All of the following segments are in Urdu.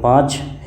5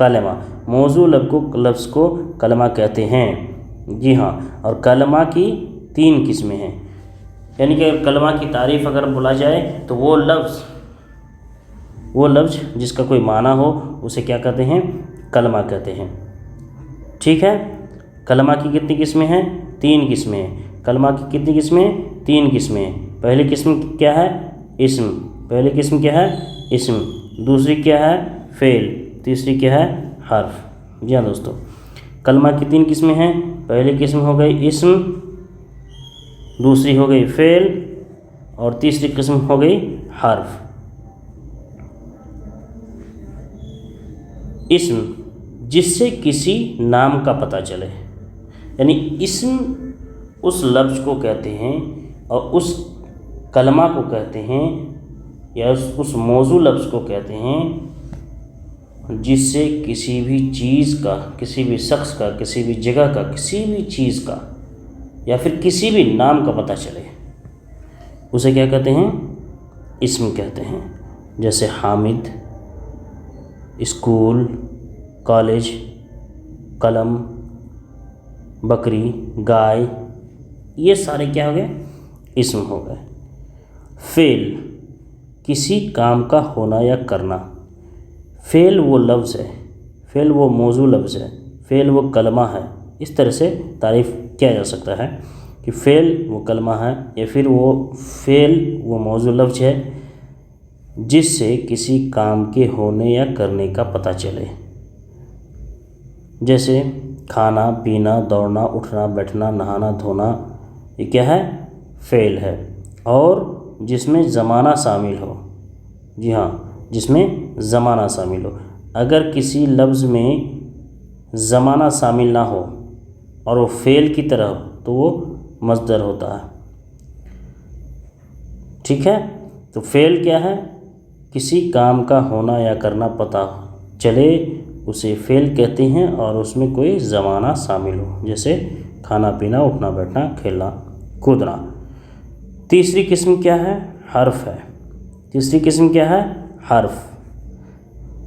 کلمہ، موضوع لفظ کو کلمہ کہتے ہیں، جی ہاں، اور کلمہ کی 3 قسمیں ہیں، یعنی کہ کلمہ کی تعریف اگر بولا جائے تو وہ لفظ جس کا کوئی معنی ہو اسے کیا کہتے ہیں؟ کلمہ کہتے ہیں، ٹھیک ہے۔ کلمہ کی کتنی قسمیں ہیں؟ 3 قسمیں ہیں۔ کلمہ کی کتنی قسمیں؟ 3 قسمیں ہیں۔ پہلی قسم کیا ہے؟ اسم، پہلی قسم کیا ہے؟ اسم، دوسری کیا ہے؟ فعل، تیسری کیا ہے؟ حرف۔ جی ہاں دوستو، کلمہ کی 3 قسمیں ہیں، پہلی قسم ہو گئی اسم، دوسری ہو گئی فعل، اور تیسری قسم ہو گئی حرف۔ اسم، جس سے کسی نام کا پتہ چلے، یعنی اسم اس لفظ کو کہتے ہیں اور اس کلمہ کو کہتے ہیں یا اس موضوع لفظ کو کہتے ہیں جس سے کسی بھی چیز کا، کسی بھی شخص کا، کسی بھی جگہ کا، کسی بھی چیز کا یا پھر کسی بھی نام کا پتہ چلے، اسے کیا کہتے ہیں؟ اسم کہتے ہیں۔ جیسے حامد، اسکول، کالج، قلم، بکری، گائے، یہ سارے کیا ہو گئے؟ اسم ہو گئے۔ فعل، کسی کام کا ہونا یا کرنا، فعل وہ لفظ ہے، فعل وہ موضوع لفظ ہے، فعل وہ کلمہ ہے۔ اس طرح سے تعریف کیا جا سکتا ہے کہ فعل وہ کلمہ ہے یا پھر وہ فعل وہ موضوع لفظ ہے جس سے کسی کام کے ہونے یا کرنے کا پتہ چلے۔ جیسے کھانا، پینا، دوڑنا، اٹھنا، بیٹھنا، نہانا، دھونا، یہ کیا ہے؟ فعل ہے، اور جس میں زمانہ شامل ہو، جی ہاں، جس میں زمانہ شامل ہو۔ اگر کسی لفظ میں زمانہ شامل نہ ہو اور وہ فعل کی طرح ہو تو وہ مصدر ہوتا ہے، ٹھیک ہے۔ تو فعل کیا ہے؟ کسی کام کا ہونا یا کرنا پتہ چلے اسے فعل کہتے ہیں اور اس میں کوئی زمانہ شامل ہو، جیسے کھانا پینا، اٹھنا بیٹھنا، کھیلنا کودنا۔ تیسری قسم کیا ہے؟ حرف ہے۔ تیسری قسم کیا ہے؟ حرف۔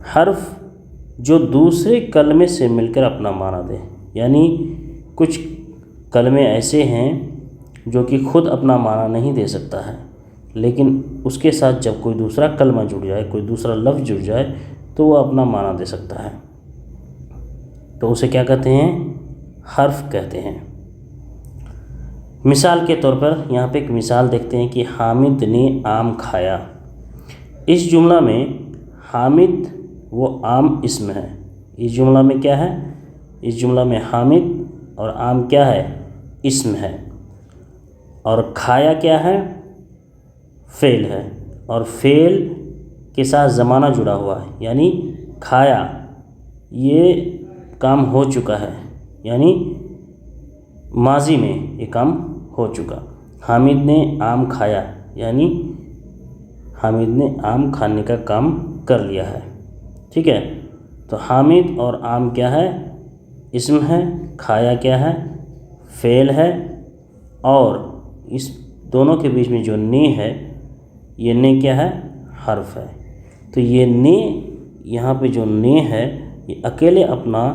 حرف جو دوسرے کلمے سے مل کر اپنا معنی دے، یعنی کچھ کلمے ایسے ہیں جو کہ خود اپنا معنی نہیں دے سکتا ہے، لیکن اس کے ساتھ جب کوئی دوسرا کلمہ جڑ جائے، کوئی دوسرا لفظ جڑ جائے تو وہ اپنا معنی دے سکتا ہے، تو اسے کیا کہتے ہیں؟ حرف کہتے ہیں۔ مثال کے طور پر یہاں پہ ایک مثال دیکھتے ہیں کہ حامد نے آم کھایا۔ اس جملہ میں حامد وہ عام اسم ہے۔ اس جملہ میں کیا ہے؟ اس جملہ میں حامد اور عام کیا ہے؟ اسم ہے، اور کھایا کیا ہے؟ فعل ہے، اور فعل کے ساتھ زمانہ جڑا ہوا ہے، یعنی کھایا یہ کام ہو چکا ہے، یعنی ماضی میں یہ کام ہو چکا۔ حامد نے آم کھایا، یعنی حامد نے آم کھانے کا کام کر لیا ہے، ٹھیک ہے۔ تو حامد اور آم کیا ہے؟ اسم ہے، کھایا کیا ہے؟ فعل ہے، اور اس دونوں کے بیچ میں جو نے ہے، یہ نے کیا ہے؟ حرف ہے۔ تو یہ نے، یہاں پہ جو نے ہے یہ اکیلے اپنا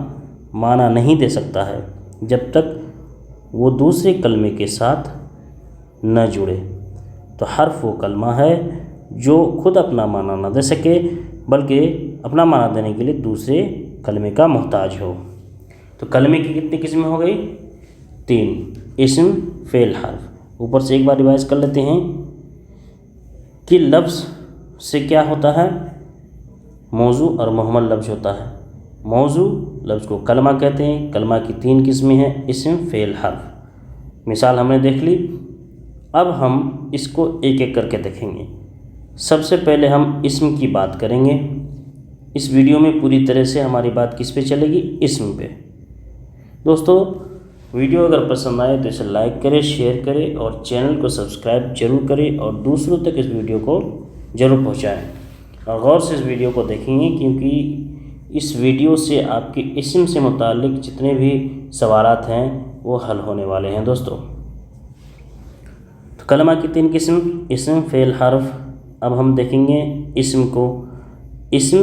معنی نہیں دے سکتا ہے جب تک وہ دوسرے کلمے کے ساتھ نہ جڑے۔ تو حرف وہ کلمہ ہے جو خود اپنا معنی نہ دے سکے بلکہ اپنا معنی دینے کے لیے دوسرے کلمے کا محتاج ہو۔ تو کلمے کی کتنی قسمیں ہو گئی؟ 3، اسم، فعل، حرف۔ اوپر سے ایک بار ریوائز کر لیتے ہیں کہ لفظ سے کیا ہوتا ہے؟ موضوع اور محمل لفظ ہوتا ہے۔ موضوع لفظ کو کلمہ کہتے ہیں۔ کلمہ کی 3 قسمیں ہیں، اسم، فعل، حرف۔ مثال ہم نے دیکھ لی، اب ہم اس کو ایک ایک کر کے دیکھیں گے۔ سب سے پہلے ہم اسم کی بات کریں گے۔ اس ویڈیو میں پوری طرح سے ہماری بات کس پہ چلے گی؟ اسم پہ۔ دوستو، ویڈیو اگر پسند آئے تو اسے لائک کریں، شیئر کریں اور چینل کو سبسکرائب ضرور کریں اور دوسروں تک اس ویڈیو کو ضرور پہنچائیں، اور غور سے اس ویڈیو کو دیکھیں گے کیونکہ اس ویڈیو سے آپ کے اسم سے متعلق جتنے بھی سوالات ہیں وہ حل ہونے والے ہیں دوستو۔ تو کلمہ کی 3 قسم، اسم، فعل، حرف۔ اب ہم دیکھیں گے اسم کو۔ اسم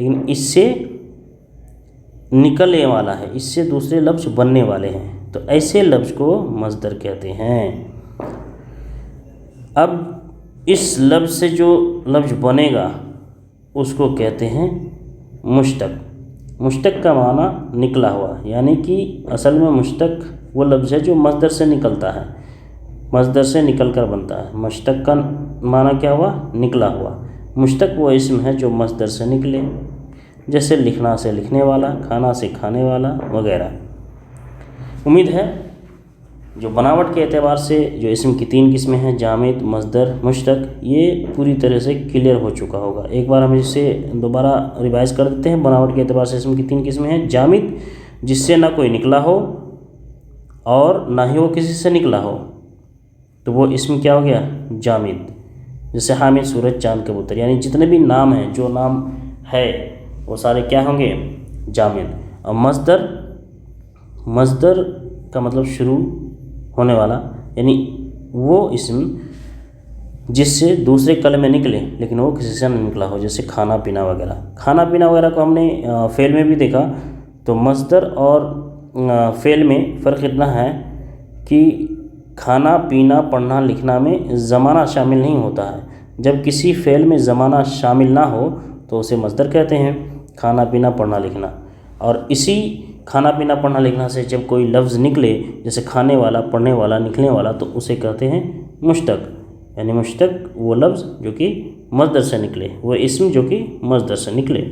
لیکن اس سے نکلنے والا ہے، اس سے دوسرے لفظ بننے والے ہیں، تو ایسے لفظ کو مصدر کہتے ہیں۔ اب اس لفظ سے جو لفظ بنے گا اس کو کہتے ہیں مشتق۔ مشتق کا معنی نکلا ہوا، یعنی کہ اصل میں مشتق وہ لفظ ہے جو مصدر سے نکلتا ہے، مصدر سے نکل کر بنتا ہے۔ مشتق کا معنی کیا ہوا؟ نکلا ہوا۔ مشتق وہ اسم ہے جو مصدر سے نکلے، جیسے لکھنا سے لکھنے والا، کھانا سے کھانے والا وغیرہ۔ امید ہے جو بناوٹ کے اعتبار سے جو اسم کی 3 قسمیں ہیں، جامد، مصدر، مشتق، یہ پوری طرح سے کلیئر ہو چکا ہوگا۔ ایک بار ہم اسے دوبارہ ریوائز کر دیتے ہیں۔ بناوٹ کے اعتبار سے اسم کی 3 قسمیں ہیں، جامد جس سے نہ کوئی نکلا ہو اور نہ ہی وہ کسی سے نکلا ہو، تو وہ اسم کیا ہو گیا؟ جامد۔ جیسے حامد، سورج، چاند، کبوتر، یعنی جتنے بھی نام ہیں، جو نام ہے وہ سارے کیا ہوں گے؟ جامد۔ اور مصدر، مصدر کا مطلب شروع ہونے والا، یعنی وہ اسم جس سے دوسرے کلمے نکلے لیکن وہ کسی سے نہ نکلا ہو، جیسے کھانا پینا وغیرہ۔ کھانا پینا وغیرہ کو ہم نے فعل میں بھی دیکھا، تو مصدر اور فعل میں فرق اتنا ہے کہ کھانا پینا پڑھنا لکھنا میں زمانہ شامل نہیں ہوتا ہے۔ جب کسی فعل میں زمانہ شامل نہ ہو تو اسے مصدر کہتے ہیں، کھانا پینا پڑھنا لکھنا۔ اور اسی کھانا پینا پڑھنا لکھنا سے جب کوئی لفظ نکلے، جیسے کھانے والا، پڑھنے والا، نکلنے والا، تو اسے کہتے ہیں مشتق۔ یعنی مشتق وہ لفظ جو کہ مصدر سے نکلے، وہ اسم جو کہ مصدر سے نکلے۔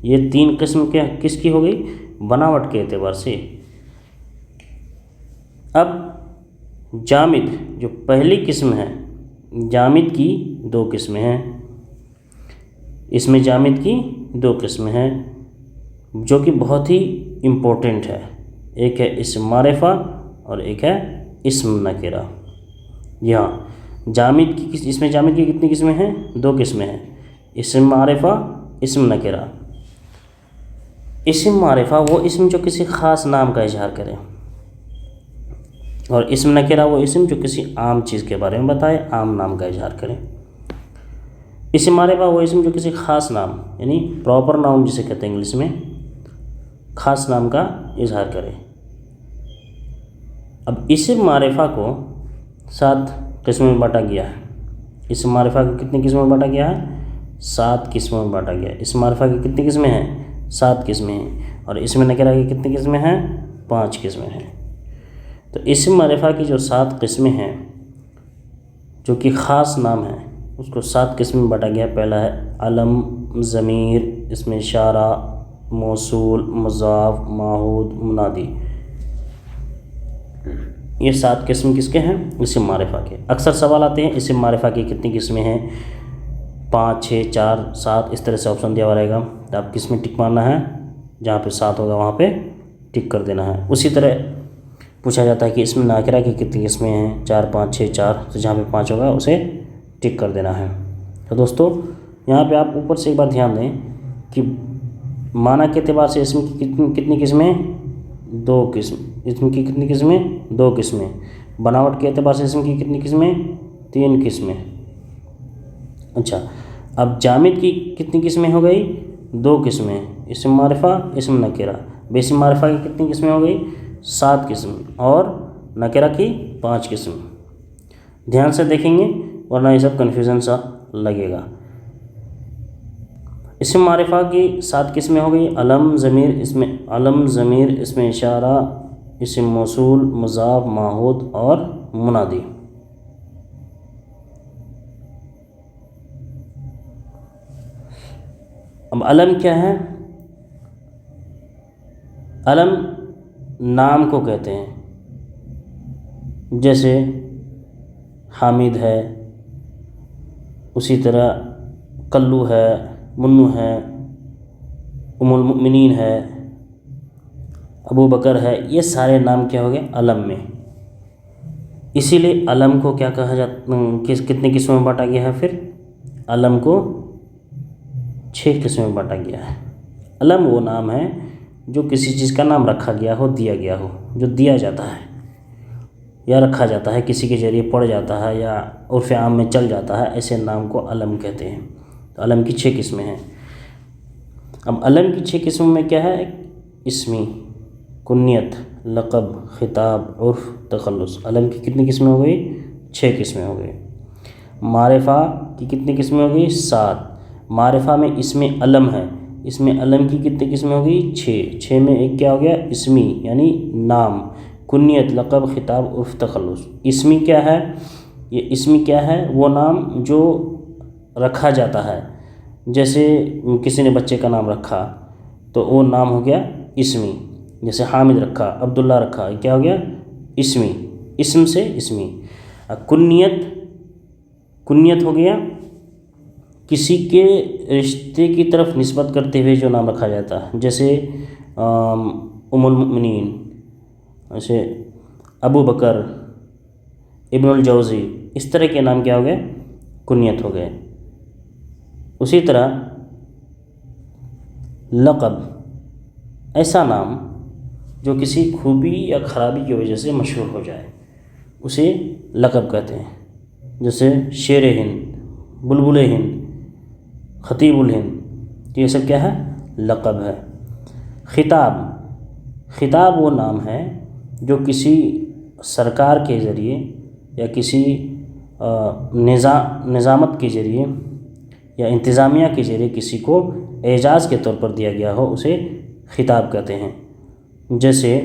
یہ 3 قسم کیا کس کی ہو گئی؟ بناوٹ کے اعتبار سے۔ اب جامد جو پہلی قسم ہے، جامد کی 2 قسمیں ہیں۔ اس میں جامد کی 2 قسمیں ہیں جو کہ بہت ہی امپورٹنٹ ہے۔ ایک ہے اسم معرفہ اور ایک ہے اسم نکرہ۔ یہاں جامد کی، اس میں جامد کی کتنی قسمیں ہیں؟ 2 قسمیں ہیں، اسم معرفہ، اسم نکرہ۔ اسم معرفہ وہ اسم جو کسی خاص نام کا اظہار کرے، اور اسم نکرہ وہ اسم جو کسی عام چیز کے بارے میں بتائے، عام نام کا اظہار کرے۔ اسم معرفہ وہ اسم جو کسی خاص نام، یعنی پراپر ناؤن جسے کہتے ہیں انگلش میں، خاص نام کا اظہار کرے۔ اب اسم معرفہ کو 7 قسموں میں بانٹا گیا ہے۔ اسم معرفہ کو کتنی قسموں میں بانٹا گیا ہے؟ 7 قسموں میں بانٹا گیا ہے۔ اسم معرفہ کی کتنی قسمیں ہیں؟ 7 قسمیں ہیں۔ اور اسم نکرہ کی کتنی قسمیں ہیں؟ 5 قسمیں ہیں۔ تو اسم معرفہ کی جو 7 قسمیں ہیں جو کہ خاص نام ہیں، اس کو 7 قسم میں بانٹا گیا ہے۔ پہلا ہے علم، ضمیر، اسم اشارہ، موصول، مضاف، معہود، منادی۔ یہ 7 قسم کس کے ہیں؟ اسم معرفہ کے۔ اکثر سوال آتے ہیں اسم معرفہ کی کتنی قسمیں ہیں؟ 5، 6، 4، 7، اس طرح سے آپشن دیا ہوا رہے گا، تو آپ کس میں ٹک مارنا ہے؟ جہاں پہ 7 ہوگا وہاں پہ ٹک کر دینا ہے۔ اسی طرح پوچھا جاتا ہے کہ اسم نکرہ کی کتنی قسمیں ہیں؟ 4، 5، 6، 4، تو جہاں پہ 5 ہوگا اسے ٹک کر دینا ہے۔ تو دوستو یہاں پہ آپ اوپر سے ایک بار دھیان دیں کہ معنی کے اعتبار سے اسم کی کتنی قسمیں؟ 2 قسم۔ اسم کی کتنی قسمیں؟ 2 قسمیں۔ بناوٹ کے اعتبار سے اسم کی کتنی قسمیں؟ 3 قسمیں۔ اچھا، اب جامد کی کتنی قسمیں ہو گئی؟ 2 قسمیں، اسم معرفہ، اسم نکرہ۔ اسم معرفہ کی کتنی قسمیں ہو گئی؟ 7 قسم، اور نکرہ کی 5 قسم۔ دھیان سے دیکھیں گے ورنہ یہ سب کنفیوژن سا لگے گا۔ اسم معرفہ کی 7 قسمیں ہو گئی، علم، ضمیر، اسم اشارہ، اسم موصول، مضاف، معہود اور منادی۔ اب علم کیا ہے؟ علم نام کو کہتے ہیں، جیسے حامد ہے، اسی طرح کلو ہے، منو ہے، ام المؤمنین ہے، ابو بکر ہے، یہ سارے نام کیا ہو گئے؟ علم میں۔ اسی لیے علم کو کیا کہا جاتا، کتنی قسموں میں بانٹا گیا ہے؟ پھر علم کو 6 قسموں میں بانٹا گیا ہے۔ علم وہ نام ہے جو کسی چیز کا نام رکھا گیا ہو، دیا گیا ہو، جو دیا جاتا ہے یا رکھا جاتا ہے، کسی کے ذریعے پڑھ جاتا ہے یا عرف عام میں چل جاتا ہے، ایسے نام کو علم کہتے ہیں۔ تو علم کی 6 قسمیں ہیں۔ اب علم کی 6 قسموں میں کیا ہے؟ اسمی، کنیت، لقب، خطاب، عرف، تخلص۔ علم کی کتنی قسمیں ہو گئی؟ 6 قسمیں ہو گئی۔ معرفہ کی کتنی قسمیں ہو گئی؟ 7۔ معرفہ میں اسم علم ہے، اسم علم کی کتنی قسمیں ہو گئی؟ 6 میں ایک کیا ہو گیا؟ اسمی یعنی نام، کنیت، لقب، خطاب، عرف، تخلص۔ اسمی کیا ہے؟ یہ اسمی کیا ہے؟ وہ نام جو رکھا جاتا ہے، جیسے کسی نے بچے کا نام رکھا تو وہ نام ہو گیا اسمی، جیسے حامد رکھا، عبداللہ رکھا، یہ کیا ہو گیا؟ اسمی، اسم سے اسمی۔ کنیت ہو گیا کسی کے رشتے کی طرف نسبت کرتے ہوئے جو نام رکھا جاتا ہے، جیسے ام المؤمنین، جیسے ابو بکر، ابن الجوزی، اس طرح کے نام کیا ہو گئے؟ کنیت ہو گئے۔ اسی طرح لقب، ایسا نام جو کسی خوبی یا خرابی کی وجہ سے مشہور ہو جائے، اسے لقب کہتے ہیں، جیسے شیر ہند، بلبل ہند، خطیب الہند، یہ سب کیا ہے؟ لقب ہے۔ خطاب وہ نام ہے جو کسی سرکار کے ذریعے یا کسی نظامت کے ذریعے یا انتظامیہ کے ذریعے کسی کو اعزاز کے طور پر دیا گیا ہو، اسے خطاب کہتے ہیں، جیسے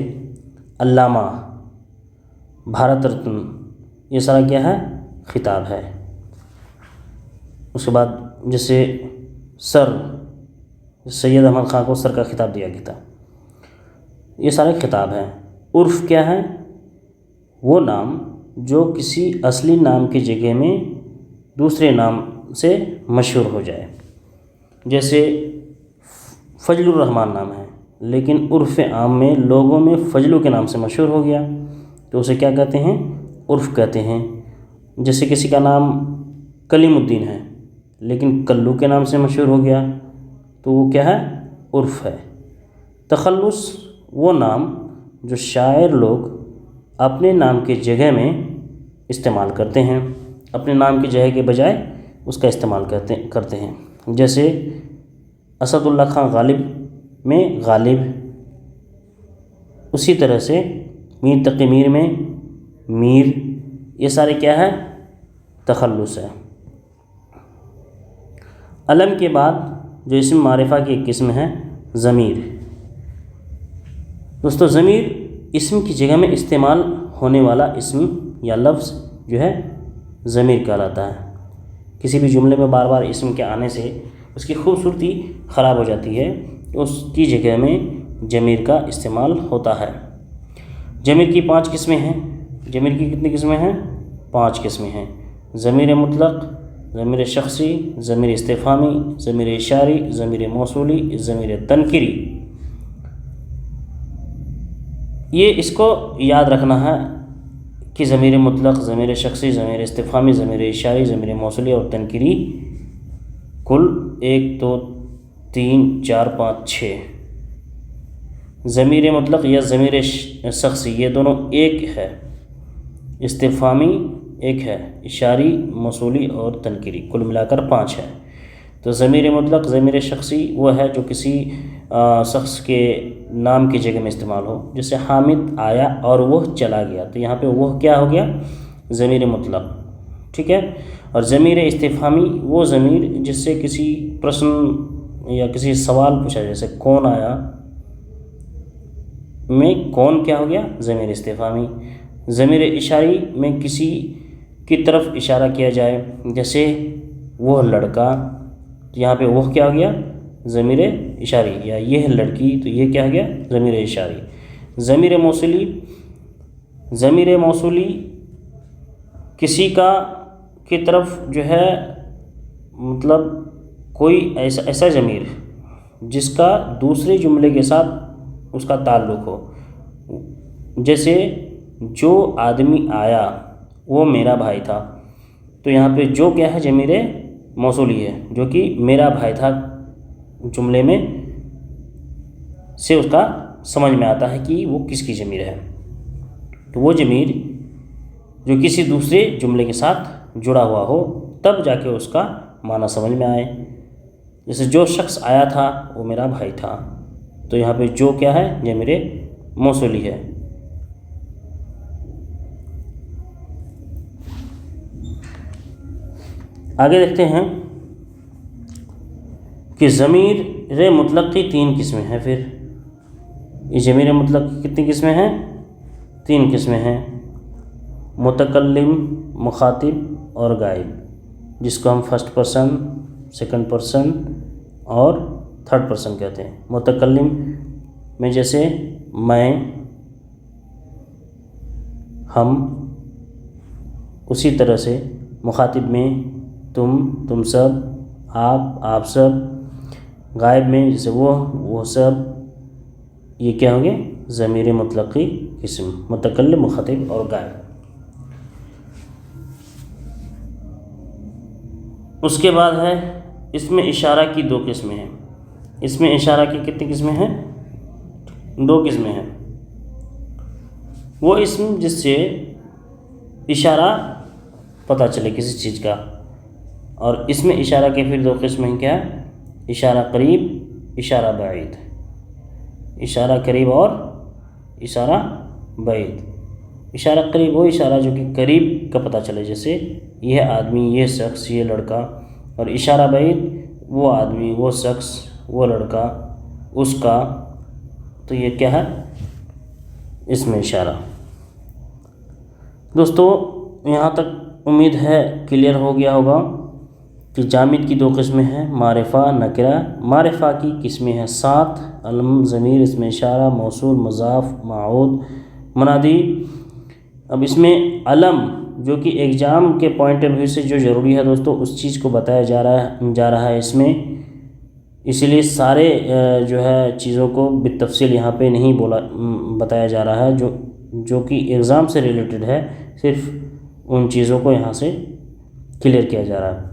علامہ، بھارت رتن، یہ سارا کیا ہے؟ خطاب ہے۔ اس کے بعد جیسے سر، سید احمد خان کو سر کا خطاب دیا گیا تھا، یہ سارے خطاب ہیں۔ عرف کیا ہے؟ وہ نام جو کسی اصلی نام کی جگہ میں دوسرے نام سے مشہور ہو جائے، جیسے فضل الرحمن نام ہے لیکن عرف عام میں لوگوں میں فضلو کے نام سے مشہور ہو گیا تو اسے کیا کہتے ہیں؟ عرف کہتے ہیں۔ جیسے کسی کا نام کلیم الدین ہے لیکن کلو کے نام سے مشہور ہو گیا تو وہ کیا ہے؟ عرف ہے۔ تخلص وہ نام جو شاعر لوگ اپنے نام کی جگہ میں استعمال کرتے ہیں، اپنے نام کی جگہ کے بجائے اس کا استعمال کرتے ہیں، جیسے اسد اللہ خان غالب میں غالب، اسی طرح سے میر تقی میر میں میر، یہ سارے کیا ہے؟ تخلص ہے۔ علم کے بعد جو اسم معرفہ کی ایک قسم ہے ضمیر۔ دوستو ضمیر اسم کی جگہ میں استعمال ہونے والا اسم یا لفظ جو ہے ضمیر کہلاتا ہے۔ کسی بھی جملے میں بار بار اسم کے آنے سے اس کی خوبصورتی خراب ہو جاتی ہے، اس کی جگہ میں ضمیر کا استعمال ہوتا ہے۔ ضمیر کی 5 قسمیں ہیں۔ ضمیر کی کتنی قسمیں ہیں؟ 5 قسمیں ہیں۔ ضمیر مطلق، ضمیر شخصی، ضمیر استفہامی، ضمیر اشاری، ضمیر موصولی، ضمیر تنکری۔ یہ اس کو یاد رکھنا ہے کہ ضمیر مطلق، ضمیر شخصی، ضمیر استفہامی، ضمیر اشاری، ضمیر موصولی اور تنکری کل 1 2 3 4 5 6۔ ضمیر مطلق یا ضمیر شخصی یہ دونوں ایک ہے، استفہامی ایک ہے، اشاری، موصولی اور تنکری کل ملا کر 5 ہے۔ تو ضمیر مطلق، ضمیر شخصی وہ ہے جو کسی شخص کے نام کی جگہ میں استعمال ہو، جیسے حامد آیا اور وہ چلا گیا، تو یہاں پہ وہ کیا ہو گیا؟ ضمیر مطلق، ٹھیک ہے۔ اور ضمیر استفہامی وہ ضمیر جس سے کسی پرشن یا کسی سوال پوچھا، جیسے کون آیا میں کون کیا ہو گیا؟ ضمیر استفہامی۔ ضمیر اشاری میں کسی کی طرف اشارہ کیا جائے، جیسے وہ لڑکا، تو یہاں پہ وہ کیا ہو گیا؟ ضمیر اشاری، یا یہ لڑکی، تو یہ کیا ہو گیا؟ ضمیر اشاری۔ ضمیر موصولی، ضمیر موصولی کسی کی طرف جو ہے مطلب کوئی ایسا ضمیر جس کا دوسرے جملے کے ساتھ اس کا تعلق ہو، جیسے جو آدمی آیا وہ میرا بھائی تھا، تو یہاں پہ جو کیا ہے؟ ضمیر موصولی ہے، جو کہ میرا بھائی تھا جملے میں سے اس کا سمجھ میں آتا ہے کہ وہ کس کی ضمیر ہے۔ تو وہ ضمیر جو کسی دوسرے جملے کے ساتھ جڑا ہوا ہو تب جا کے اس کا معنی سمجھ میں آئے۔ جیسے جو شخص آیا تھا وہ میرا بھائی تھا، تو یہاں پہ جو کیا ہے، یہ میرے موصولی ہے۔ آگے دیکھتے ہیں کہ ضمیر مطلق کی 3 قسمیں ہیں۔ پھر یہ ضمیر مطلق کی کتنی قسمیں ہیں؟ 3 قسمیں ہیں، متکلم، مخاطب اور غائب، جس کو ہم فرسٹ پرسن، سیکنڈ پرسن اور تھرڈ پرسن کہتے ہیں۔ متکلم میں جیسے میں، ہم، اسی طرح سے مخاطب میں تم سب، آپ سب، غائب میں جیسے وہ سب، یہ کیا ہوں گے؟ ضمیر مطلق کی قسم، متکلم، مخاطب اور غائب۔ اس کے بعد ہے اسم اشارہ کی 2 قسمیں ہیں۔ اسم اشارہ کی کتنی قسمیں ہیں؟ 2 قسمیں ہیں۔ وہ اسم جس سے اشارہ پتہ چلے کسی چیز کا، اور اسم اشارہ کے پھر 2 قسمیں کیا؟ اشارہ قریب، اشارہ بعید۔ اشارہ قریب اور اشارہ بعید۔ اشارہ قریب وہ اشارہ جو کہ قریب کا پتہ چلے، جیسے یہ آدمی، یہ شخص، یہ لڑکا، اور اشارہ بعید وہ آدمی، وہ شخص، وہ لڑکا، اس کا، تو یہ کیا ہے؟ اسم اشارہ۔ دوستو یہاں تک امید ہے کلیئر ہو گیا ہوگا کہ جامد کی 2 قسمیں ہیں، معرفہ، نکرہ۔ معرفہ کی قسمیں ہیں 7: علم، ضمیر، اسم اشارہ، موصول، مضاف، معود، منادی۔ اب اس میں علم جو کہ ایگزام کے پوائنٹ آف ویو سے جو ضروری ہے دوستو، اس چیز کو بتایا جا رہا ہے اس میں، اسی لیے سارے جو ہے چیزوں کو بالتفصیل یہاں پہ نہیں بتایا جا رہا ہے، جو کہ ایگزام سے ریلیٹڈ ہے، صرف ان چیزوں کو یہاں سے کلیئر کیا جا رہا ہے۔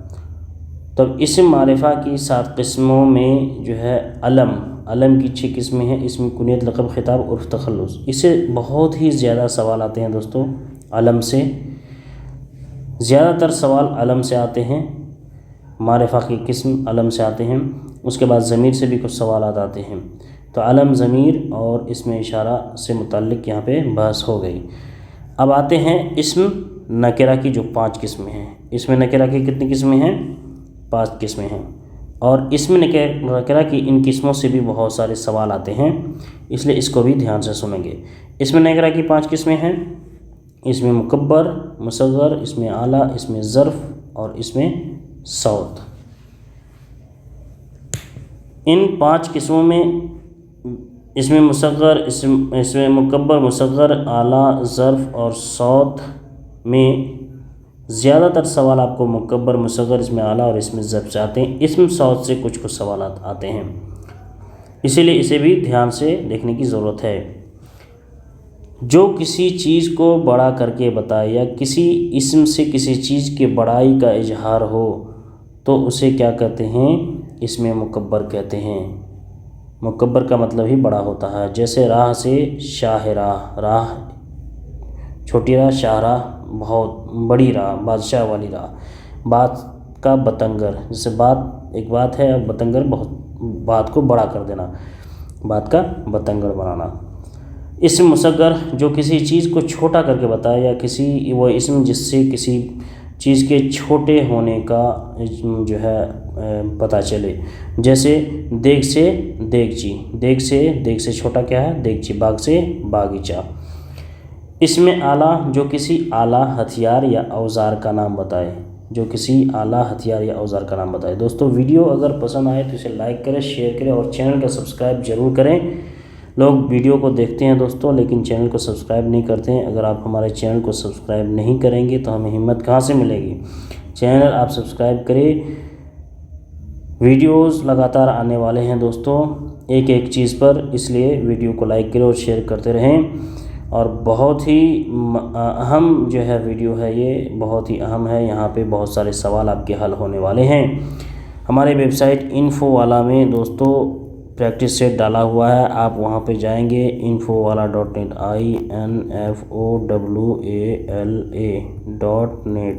تب اسم معرفہ کی 7 قسموں میں جو ہے علم کی 6 قسمیں ہیں، اسم، کنیت، لقب، خطاب، عرف، تخلص۔ اس سے بہت ہی زیادہ سوال آتے ہیں دوستو، علم سے زیادہ تر سوال علم سے آتے ہیں، معرفہ کی قسم علم سے آتے ہیں۔ اس کے بعد ضمیر سے بھی کچھ سوالات آتے ہیں، تو علم، ضمیر اور اسم اشارہ سے متعلق یہاں پہ بحث ہو گئی۔ اب آتے ہیں اسم نکرہ کی جو 5 قسمیں ہیں۔ اسم نکرہ کی کتنی قسمیں ہیں؟ 5 قسمیں ہیں، اور اسم نکرہ کی ان قسموں سے بھی بہت سارے سوال آتے ہیں، اس لیے اس کو بھی دھیان سے سنیں گے۔ اسم نکرہ کی 5 قسمیں ہیں، اسم مکبر، مصغر، اسم اعلیٰ، اسم ظرف اور اسم صوت۔ ان 5 قسموں میں اسم مصغر، اسم مکبر، مصغر، اعلیٰ، ظرف اور صوت میں زیادہ تر سوال آپ کو مکبر، مصغر، اسم اعلیٰ اور اسم ظرف سے آتے ہیں۔ اسم صوت سے کچھ سوالات آتے ہیں، اسی لیے اسے بھی دھیان سے دیکھنے کی ضرورت ہے۔ جو کسی چیز کو بڑا کر کے بتائے یا کسی اسم سے کسی چیز کی بڑائی کا اظہار ہو تو اسے کیا کہتے ہیں؟ اسم مکبر کہتے ہیں۔ مکبر کا مطلب ہی بڑا ہوتا ہے، جیسے راہ سے شاہ راہ، راہ چھوٹی راہ، شاہ راہ بہت بڑی راہ، بادشاہ والی راہ۔ بات کا بتنگر، جیسے ایک بات ہے، بتنگر بہت بات کو بڑا کر دینا، بات کا بتنگر بنانا۔ اسم مصغر جو کسی چیز کو چھوٹا کر کے بتائے یا وہ اسم جس سے کسی چیز کے چھوٹے ہونے کا جو ہے پتہ چلے، جیسے دیگ سے دیگچی، دیگ سے چھوٹا کیا ہے؟ دیگچی، باغ سے باغیچہ۔ اسم اعلیٰ جو کسی اعلیٰ ہتھیار یا اوزار کا نام بتائے، جو کسی اعلیٰ ہتھیار یا اوزار کا نام بتائے۔ دوستو ویڈیو اگر پسند آئے تو اسے لائک کریں، شیئر کریں اور چینل کا سبسکرائب ضرور کریں۔ لوگ ویڈیو کو دیکھتے ہیں دوستو لیکن چینل کو سبسکرائب نہیں کرتے ہیں۔ اگر آپ ہمارے چینل کو سبسکرائب نہیں کریں گے تو ہمیں ہمت کہاں سے ملے گی؟ چینل آپ سبسکرائب کریں، ویڈیوز لگاتار آنے والے ہیں دوستو ایک چیز پر، اس لیے ویڈیو کو لائک کریں اور شیئر کرتے رہیں۔ اور بہت ہی اہم جو ہے ویڈیو ہے، یہ بہت ہی اہم ہے، یہاں پہ بہت سارے سوال آپ کے حل ہونے والے ہیں۔ ہمارے ویب سائٹ انفو والا میں دوستو پریکٹس سیٹ ڈالا ہوا ہے، آپ وہاں پہ جائیں گے infowala.net infowala.net،